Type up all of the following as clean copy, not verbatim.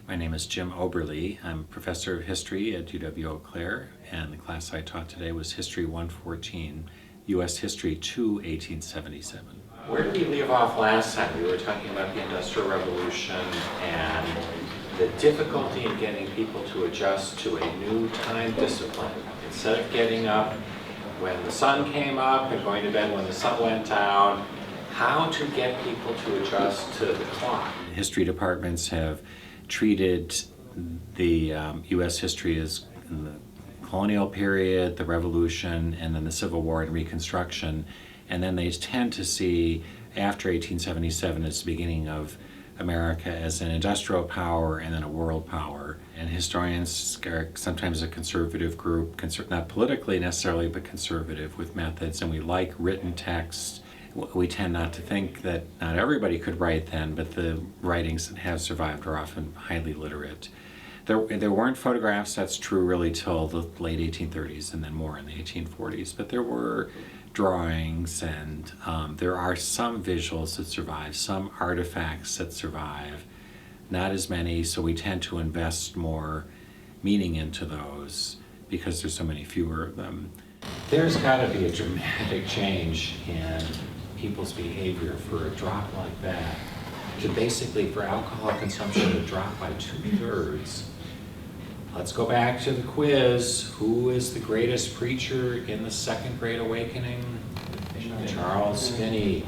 My name is Jim Oberly. I'm professor of history at UW-Eau Claire, and the class I taught today was History 114, U.S. History to 1877. Where did we leave off last time? We were talking about the Industrial Revolution and the difficulty in getting people to adjust to a new time discipline. Instead of getting up when the sun came up and going to bed when the sun went down, how to get people to adjust to the clock. History departments have treated the U.S. history as in the colonial period, the Revolution, and then the Civil War and Reconstruction. And then they tend to see after 1877 as the beginning of America as an industrial power and then a world power. And historians are sometimes a conservative group, not politically necessarily, but conservative with methods, and we like written text. We tend not to think that not everybody could write then, but the writings that have survived are often highly literate. There weren't photographs, that's true really till the late 1830s and then more in the 1840s, but there were drawings and there are some visuals that survive, some artifacts that survive, not as many, so we tend to invest more meaning into those because there's so many fewer of them. There's got to be a dramatic change in people's behavior for a drop like that, to basically for alcohol consumption to drop by 2/3. Let's go back to the quiz. Who is the greatest preacher in the Second Great Awakening? Charles Finney.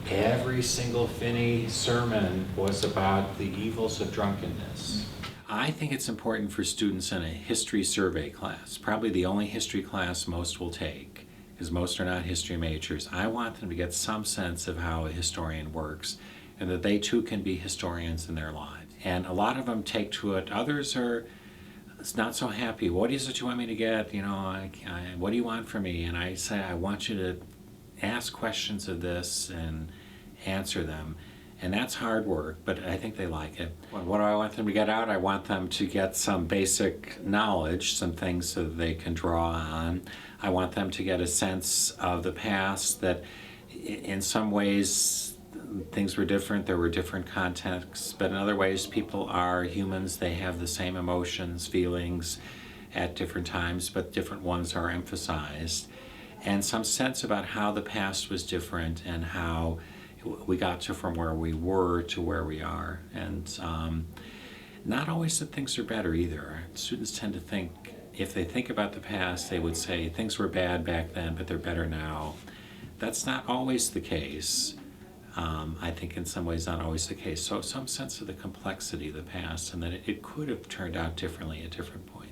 Every single Finney sermon was about the evils of drunkenness. I think it's important for students in a history survey class, probably the only history class most will take, because most are not history majors. I want them to get some sense of how a historian works and that they too can be historians in their lives. And a lot of them take to it. Others are not so happy. What is it you want me to get? You know, what do you want from me? And I say, I want you to ask questions of this and answer them. And that's hard work, but I think they like it. What do I want them to get out? I want them to get some basic knowledge, some things so that they can draw on. I want them to get a sense of the past, that in some ways things were different, there were different contexts, but in other ways people are humans, they have the same emotions, feelings at different times, but different ones are emphasized. And some sense about how the past was different and how we got to from where we were to where we are. And not always that things are better either. Students tend to think, if they think about the past, they would say things were bad back then, but they're better now. That's not always the case. I think in some ways not always the case. So some sense of the complexity of the past and that it could have turned out differently at different points.